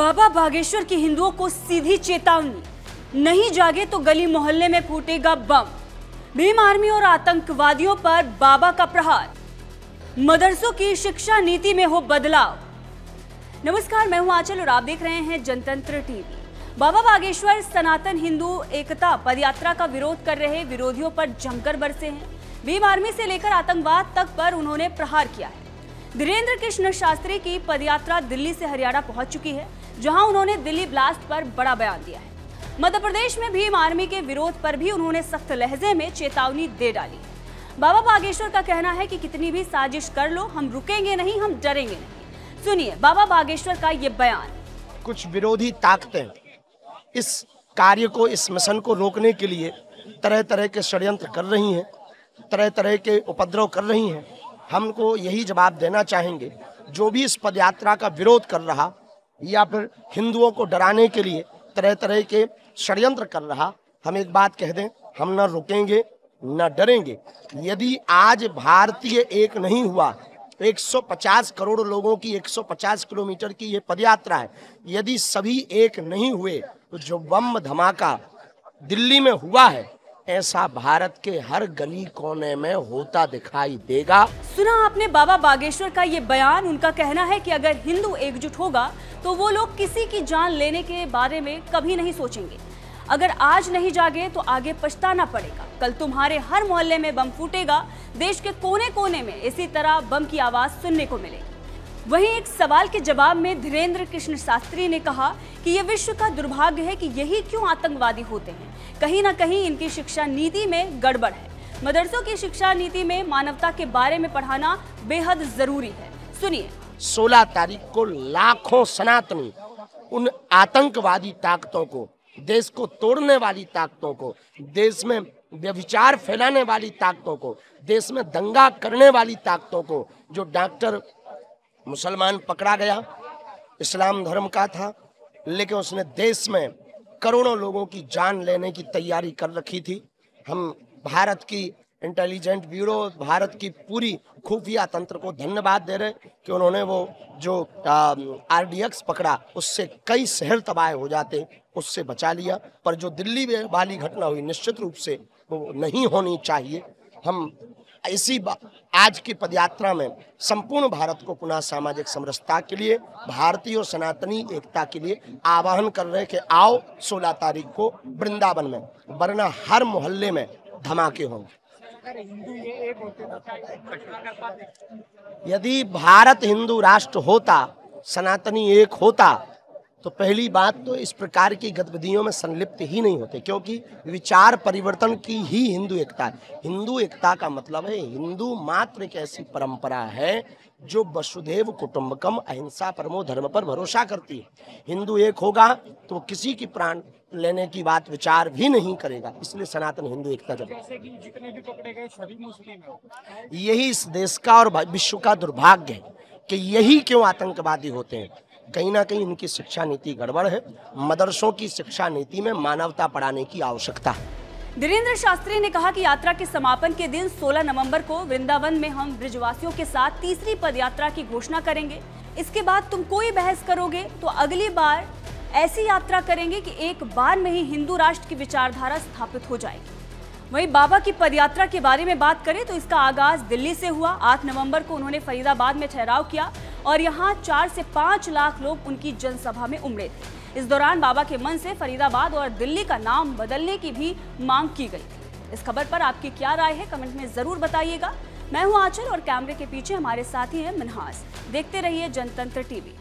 बाबा बागेश्वर की हिंदुओं को सीधी चेतावनी, नहीं जागे तो गली मोहल्ले में फूटेगा बम। भीम आर्मी और आतंकवादियों पर बाबा का प्रहार, मदरसों की शिक्षा नीति में हो बदलाव। नमस्कार, मैं हूं आंचल और आप देख रहे हैं जनतंत्र टीवी। बाबा बागेश्वर सनातन हिंदू एकता पदयात्रा का विरोध कर रहे विरोधियों पर जमकर बरसे हैं। भीम आर्मी से लेकर आतंकवाद तक पर उन्होंने प्रहार किया है। धीरेन्द्र कृष्ण शास्त्री की पदयात्रा दिल्ली से हरियाणा पहुंच चुकी है, जहां उन्होंने दिल्ली ब्लास्ट पर बड़ा बयान दिया है। मध्य प्रदेश में भीम आर्मी के विरोध पर भी उन्होंने सख्त लहजे में चेतावनी दे डाली। बाबा बागेश्वर का कहना है कि कितनी भी साजिश कर लो, हम रुकेंगे नहीं, हम डरेंगे नहीं। सुनिए बाबा बागेश्वर का ये बयान। कुछ विरोधी ताकतें इस कार्य को, इस मिशन को रोकने के लिए तरह तरह के षड्यंत्र कर रही हैं, तरह तरह के उपद्रव कर रही हैं। हमको यही जवाब देना चाहेंगे, जो भी इस पदयात्रा का विरोध कर रहा या फिर हिंदुओं को डराने के लिए तरह तरह के षड्यंत्र कर रहा, हम एक बात कह दें, हम न रुकेंगे न डरेंगे। यदि आज भारतीय एक नहीं हुआ, 150 करोड़ लोगों की 150 किलोमीटर की ये पदयात्रा है, यदि सभी एक नहीं हुए तो जो बम धमाका दिल्ली में हुआ है, ऐसा भारत के हर गली कोने में होता दिखाई देगा। सुना आपने बाबा बागेश्वर का ये बयान। उनका कहना है कि अगर हिंदू एकजुट होगा तो वो लोग किसी की जान लेने के बारे में कभी नहीं सोचेंगे। अगर आज नहीं जागे तो आगे पछताना पड़ेगा। कल तुम्हारे हर मोहल्ले में बम फूटेगा, देश के कोने कोने में इसी तरह बम की आवाज सुनने को मिलेगी। वहीं एक सवाल के जवाब में धीरेन्द्र कृष्ण शास्त्री ने कहा कि यह विश्व का दुर्भाग्य है कि यही क्यों आतंकवादी होते हैं। कहीं ना कहीं इनकी शिक्षा नीति में गड़बड़ है। मदरसों की शिक्षा नीति में मानवता के बारे में पढ़ाना बेहद जरूरी है। सुनिए। 16 तारीख को लाखों सनातनी उन आतंकवादी ताकतों को, देश को तोड़ने वाली ताकतों को, देश में व्यभिचार फैलाने वाली ताकतों को, देश में दंगा करने वाली ताकतों को, जो डॉक्टर मुसलमान पकड़ा गया, इस्लाम धर्म का था, लेकिन उसने देश में करोड़ों लोगों की जान लेने की तैयारी कर रखी थी। हम भारत की इंटेलिजेंट ब्यूरो, भारत की पूरी खुफिया तंत्र को धन्यवाद दे रहे कि उन्होंने वो जो RDX पकड़ा, उससे कई शहर तबाह हो जाते, उससे बचा लिया। पर जो दिल्ली में वाली घटना हुई, निश्चित रूप से वो नहीं होनी चाहिए। हम इसी आज की पदयात्रा में संपूर्ण भारत को पुनः सामाजिक समरसता के लिए, भारतीय और सनातनी एकता के लिए आह्वान कर रहे हैं कि आओ 16 तारीख को वृंदावन में, वरना हर मोहल्ले में धमाके होंगे। यदि भारत हिंदू राष्ट्र होता, सनातनी एक होता, तो पहली बात तो इस प्रकार की गतिविधियों में संलिप्त ही नहीं होते, क्योंकि विचार परिवर्तन की ही हिंदू एकता है। हिंदू एकता का मतलब है, हिंदू मात्र एक ऐसी परंपरा है जो वसुधैव कुटुंबकम अहिंसा परमो धर्म पर भरोसा करती है। हिंदू एक होगा तो किसी की प्राण लेने की बात विचार भी नहीं करेगा। इसलिए सनातन हिंदू एकता जब जितने भी पकड़े गए सभी मुस्लिम हैं। यही इस देश का और विश्व का दुर्भाग्य है कि यही क्यों आतंकवादी होते हैं। कहीं ना कहीं इनकी शिक्षा नीति गड़बड़ है। मदरसों की शिक्षा नीति में मानवता पढ़ाने की आवश्यकता है। धीरेन्द्र शास्त्री ने कहा कि यात्रा के समापन के दिन 16 नवंबर को वृंदावन में हम ब्रिजवासियों के साथ तीसरी पदयात्रा की घोषणा करेंगे। इसके बाद तुम कोई बहस करोगे तो अगली बार ऐसी यात्रा करेंगे कि एक बार में ही हिंदू राष्ट्र की विचारधारा स्थापित हो जाएगी। वहीं बाबा की पदयात्रा के बारे में बात करें तो इसका आगाज दिल्ली से हुआ। 8 नवंबर को उन्होंने फरीदाबाद में ठहराव किया और यहाँ 4 से 5 लाख लोग उनकी जनसभा में उमड़े थे। इस दौरान बाबा के मन से फरीदाबाद और दिल्ली का नाम बदलने की भी मांग की गई थी। इस खबर पर आपकी क्या राय है, कमेंट में जरूर बताइएगा। मैं हूं आंचल और कैमरे के पीछे हमारे साथी हैं मिन्हास। देखते रहिए जनतंत्र टीवी।